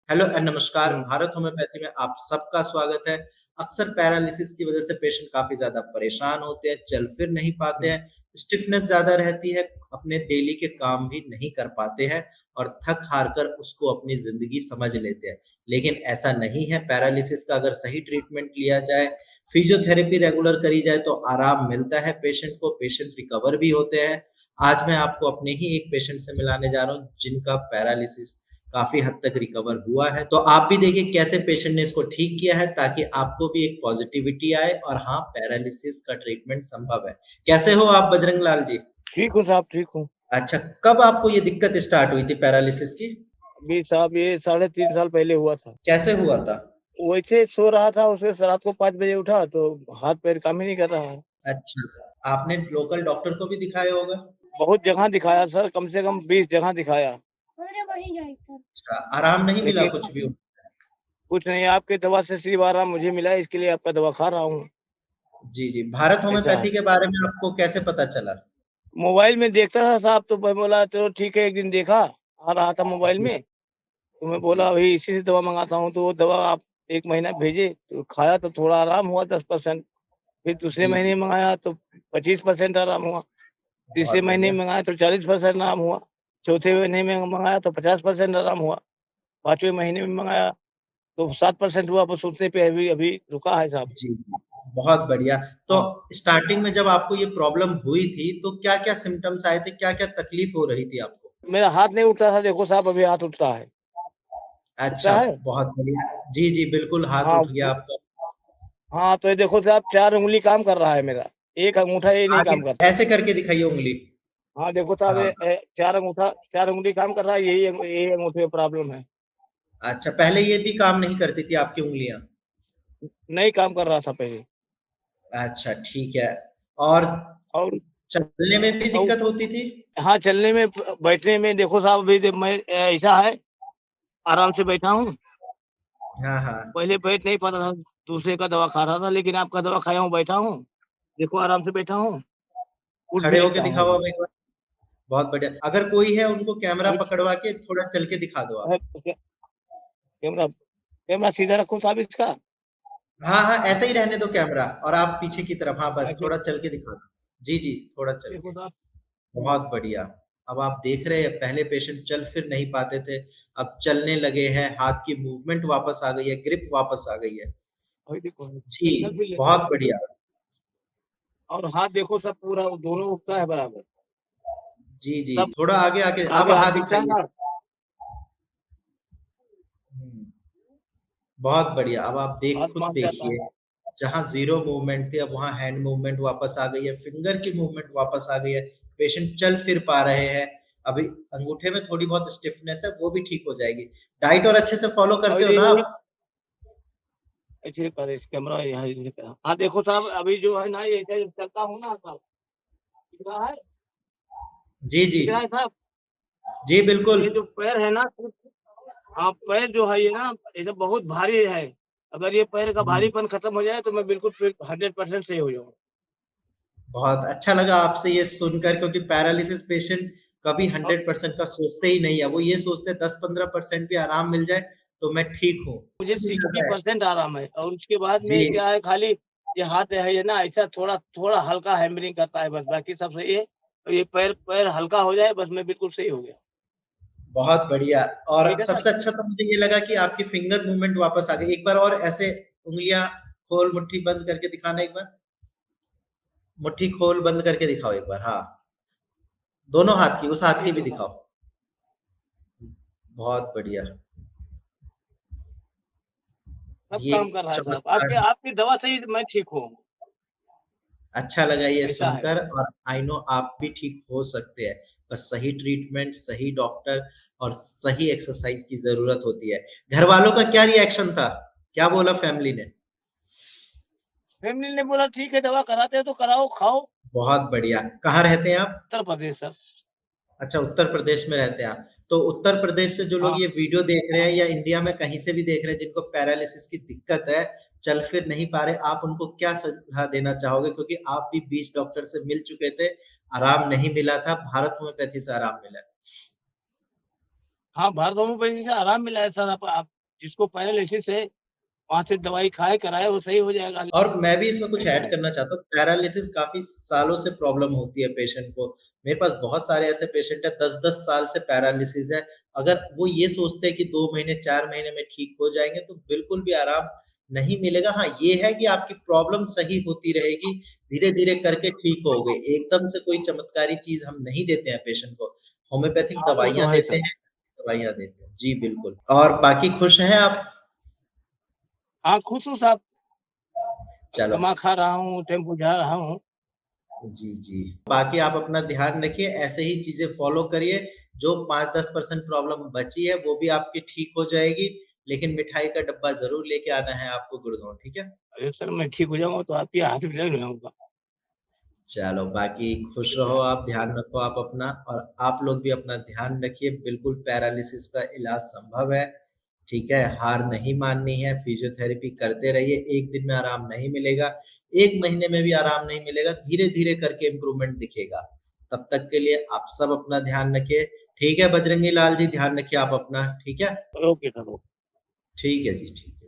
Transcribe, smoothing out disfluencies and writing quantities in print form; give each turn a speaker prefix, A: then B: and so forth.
A: Hello and नमस्कार,
B: हुँ,
A: Bharat homeopathy में आप सबका स्वागत है। अक्सर पैरालिसिस की वजह से पेशेंट काफ़ी ज़्यादा परेशान होते हैं, चल फिर नहीं पाते
B: हुँ।
A: हैं, स्टिफनेस ज़्यादा रहती है, अपने डेली के काम भी नहीं कर पाते हैं और थक-हार कर उसको अपनी ज़िंदगी समझ लेते हैं। लेकिन ऐसा नहीं है, पैरालिसिस का अगर सही ट्रीटमेंट लिया जाए, फिजियोथेरेपी रेगुलर करी जाए तो आराम मिलता है पेशेंट को, पेशेंट रिकवर भी होते हैं। आज मैं आपको अपने ही एक पेशेंट से मिलाने जा रहा हूँ, जिनका पैरालिसिस काफ़ी हद तक रिकवर हुआ है। तो आप भी देखिए कैसे पेशेंट ने इसको ठीक किया है ताकि आपको भी एक पॉज़िटिविटी आए और हाँ, पैरालिसिस का ट्रीटमेंट संभव है। कैसे हो आप बजरंग लाल जी?
B: ठीक हूँ साहब, ठीक हूँ।
A: अच्छा, कब आपको ये दिक्कत स्टार्ट हुई थी पैरालिसिस की?
B: अभी साहब ये साढ़े 3 साल पहले हुआ था।
A: कैसे हुआ था?
B: वैसे सो रहा था, उससे रात को 5 बजे उठा तो हाथ-पैर काम ही नहीं कर रहा है।
A: अच्छा, आपने लोकल डॉक्टर को भी दिखाया होगा?
B: बहुत जगह दिखाया सर, कम से कम 20 जगह दिखाया।
A: अच्छा, आराम नहीं मिला
B: लेकिन
A: कुछ भी?
B: कुछ नहीं, आपकी दवा से सिर्फ आराम मुझे मिला है, इसके लिए आपका दवा खा रहा हूँ।
A: जी, जी। भारत
B: ऐसा है।
A: होम्योपैथी के बारे में आपको कैसे पता चला?
B: मोबाइल में देखता था साहब तो मैं बोला चलो ठीक है, एक दिन देखा, आ रहा था मोबाइल
A: जी,
B: में, तो मैं
A: जी।
B: बोला अभी इसी से दवा मँगाता हूँ, तो वो दवा आप 1 महीना भेजे, तो खाया तो थोड़ा आराम हुआ 10%। फिर दूसरे
A: जी, जी।
B: महीने मँगाया तो 25% आराम हुआ। तीसरे
A: बहुत
B: महीने
A: बढ़िया।
B: में मँगाया तो 40% आराम हुआ। चौथे महीने में मँगाया तो 50% आराम हुआ। 5वें महीने में मँगाया तो 7% हुआ, बस उतने पे अभी अभी रुका है साहब।
A: जी, जी। बहुत बढ़िया। तो
B: हाँ,
A: स्टार्टिंग में जब आपको ये प्रॉब्लम हुई थी, तो क्या-क्या सिम्पटम्स आए थे? क्या-क्या तकलीफ हो रही थी आपको?
B: मेरा हाथ नहीं उठता था, देखो साहब अभी हाथ उठता है।
A: अच्छा,
B: उठता है?
A: बहुत बढ़िया। जी, जी, बिल्कुल हाथ
B: हाँ,
A: उठ गया आपका।
B: हाँ, तो ये देखो साहब 4 उँगली काम कर रहा है मेरा। एक अंगूठा ये नहीं
A: आगे
B: काम करता।
A: ऐसे करके दिखाइए उँगली।
B: हाँ, देखो साहब
A: हाँ,
B: 4 उँगली काम कर रहा है, यही अंगूठे में प्रॉब्लम है।
A: अच्छा पहले ये भी काम नहीं करती थी आपकी उँगलियाँ?
B: नहीं काम कर रहा था पहले।
A: अच्छा, ठीक है। और
B: और
A: चलने में भी
B: और
A: दिक्कत होती थी?
B: हाँ, चलने में बैठने में देखो साहब अभी मैं ऐसा है, आराम से बैठा हूँ।
A: हाँ, हाँ।
B: पहले बैठ नहीं पाता था, दूसरे का दवा खा रहा था, लेकिन आपका दवा खाया हूँ, बैठा हूँ। देखो आराम से बैठा हूँ, उठ भी
A: खड़े होके
B: लेता हूँ
A: दिखाओ
B: अभी।
A: अब एक बार। बहुत बढ़िया। अगर कोई है उनको कैमरा
B: अभी
A: पकड़वा के थोड़ा चल के दिखा दो आप।
B: कैमरा कैमरा सीधा रखूँ साहब इसका?
A: हाँ, हाँ, ऐसे ही रहने दो कैमरा और आप पीछे की तरफ हाँ, बस
B: ऐसे
A: थोड़ा चल के दिखा दो। जी, जी, थोड़ा चल
B: देखो
A: के।
B: साहब।
A: बहुत बढ़िया। अब आप देख रहे हैं पहले पेशेंट चल फिर नहीं पाते थे, अब चलने लगे हैं, हाथ की मूवमेंट वापस आ गई है, ग्रिप वापस आ गई है।
B: अभी देखो
A: जी,
B: चल फिर लेता
A: बहुत
B: हूँ
A: बढ़िया।
B: और हाथ देखो सब पूरा दोनों उठता है बराबर।
A: जी, जी,
B: सब
A: थोड़ा आगे आके अब
B: आगे हाथ
A: हाँ
B: दिखता है
A: दिखाइए।
B: ना?
A: हुँ, बहुत बढ़िया। अब आप
B: हाथ
A: खुद
B: मान जाता है।
A: देखिए, जहाँ ज़ीरो मूवमेंट थी अब वहाँ हैंड मूवमेंट वापस आ गई है, फिंगर की मूवमेंट वापस आ गई है, पेशेंट चल फिर पा रहे हैं। अभी अंगूठे में थोड़ी बहुत स्टिफनेस है, वो भी ठीक हो जाएगी। डाइट और अच्छे से फॉलो करते
B: और
A: हो
B: ये
A: ना
B: एक
A: आप?
B: ऐसे कर इस कैमरा यहाँ हाँ, देखो साहब अभी जो है ना ये चलता हूँ ना साहब, दिख रहा है?
A: जी, जी।
B: दिख रहा है साहब?
A: जी, बिल्कुल।
B: ये जो पैर है ना, हाँ, पैर जो है ये ना, ये तो बहुत भारी है। अगर ये पैर का
A: हुँ,
B: भारीपन खत्म हो जाए तो मैं बिल्कुल फिर 100% सही हो जाऊँगा।
A: बहुत अच्छा लगा आपसे ये सुनकर क्योंकि पैरालिसिस पेशेंट कभी
B: और
A: 100% का सोचते ही नहीं है। वो ये सोचते हैं 10-15% भी आराम मिल जाए, तो मैं ठीक हूँ।
B: मुझे
A: उससे भी ज़्यादा है।
B: 60% आराम है और उसके बाद
A: जी,
B: में क्या है, खाली ये हाथ है ये ना ऐसा थोड़ा थोड़ा हल्का हैमरिंग करता है, बस बाकी सब सही है। और ये पैर पैर हल्का हो जाए बस मैं बिल्कुल सही हो गया।
A: बहुत बढ़िया और
B: ठीक है सर?
A: सबसे अच्छा तो मुझे ये लगा कि आपकी फिंगर मूवमेंट वापस आ गई। एक बार और ऐसे उँगलियाँ खोल मुट्ठी बंद करके दिखाना एक बार। मुट्ठी खोल बंद करके दिखाओ एक बार, हाँ। दोनों हाथ की, उस हाथ
B: ये
A: की भी
B: देखो,
A: दिखाओ। बहुत बढ़िया।
B: सब
A: ये
B: काम कर रहा है साहब।
A: चमत्कार
B: आपके
A: है।
B: आपकी दवा से ही मैं ठीक हूँ,
A: अच्छा लगा ये
B: ऐसा है।
A: सुनकर और आई नो आप भी ठीक हो सकते हैं। बस सही ट्रीटमेंट, सही डॉक्टर और सही एक्सरसाइज की ज़रूरत होती है। घरवालों का क्या रिएक्शन था? क्या बोला फैमिली ने?
B: फैमिली ने बोला ठीक है दवा कराते हो तो कराओ, खाओ।
A: बहुत बढ़िया। कहाँ रहते हैं आप?
B: उत्तर प्रदेश सर।
A: अच्छा उत्तर प्रदेश में रहते हैं आप। तो उत्तर प्रदेश से जो लोग
B: हाँ,
A: ये वीडियो देख रहे हैं या इंडिया में कहीं से भी देख रहे हैं जिनको पैरालिसिस की दिक्कत है, चल फिर नहीं पा रहे, आप उनको क्या सलाह देना चाहोगे? क्योंकि आप भी 20 डॉक्टर से मिल चुके थे, आराम नहीं मिला था, भारत होम्योपैथी से आराम मिला है।
B: हाँ, भारत होम्योपैथी से आराम मिला है सर। आप जिसको पैरालिसिस है वहाँ से दवाई खाए कराए वो सही हो जाएगा।
A: और मैं भी इसमें कुछ
B: ऐसा
A: ऐड
B: है।
A: करना चाहता हूँ, पैरालिसिस काफ़ी सालों से प्रॉब्लम होती है पेशेंट को। मेरे पास बहुत सारे ऐसे पेशेंट हैं 10-10 साल से पैरालिसिस है। अगर वो ये सोचते हैं कि 2 महीने, 4 महीने में ठीक हो जाएँगे तो बिल्कुल भी आराम नहीं मिलेगा। हाँ, ये है कि आपकी प्रॉब्लम सही होती रहेगी, धीरे-धीरे करके ठीक होगे। एकदम से कोई चमत्कारी चीज़ हम नहीं देते हैं पेशेंट को। होम्योपैथिक
B: हाँ, वो तो
A: दवाइयाँ
B: है
A: देते
B: सर।
A: हैं, दवाइयाँ देते हैं। जी, बिल्कुल। और बाकी खुश हैं आप?
B: हाँ, खुश हूँ साहब,
A: चलो।
B: दवा खा रहा हूँ, टेम्पो जा रहा हूँ।
A: जी, जी। बाकी आप अपना ध्यान रखिए, ऐसे ही चीज़ें फ़ॉलो करिए, जो 5-10% प्रॉब्लम बची है, वो भी आपकी ठीक हो जाएगी, लेकिन मिठाई का डब्बा ज़रूर लेके आना है आपको गुड़गाँव, ठीक है?
B: अरे सर, मैं ठीक हो जाऊँगा तो आपके हाथ में लग जाऊँगा।
A: चलो, बाकी खुश रहो
B: अच्छा,
A: आप, ध्यान रखो आप अपना और आप लोग भी अपना ध्यान रखिए, बिल्कुल पैरालिसिस का इलाज संभव है, ठीक है? हार नहीं माननी है, फिज़ियोथेरेपी करते रहिए, 1 दिन में आराम नहीं मिलेगा, 1 महीने में भी आराम नहीं मिलेगा, धीरे-धीरे करके इम्प्रूवमेंट दिखेगा। तब तक के लिए आप सब अपना ध्यान रखिए, ठीक है बजरंगी लाल जी, ध्यान रखिए आप अपना, ठीक है?
B: Okay sir, okay.
A: ठीक है जी, ठीक।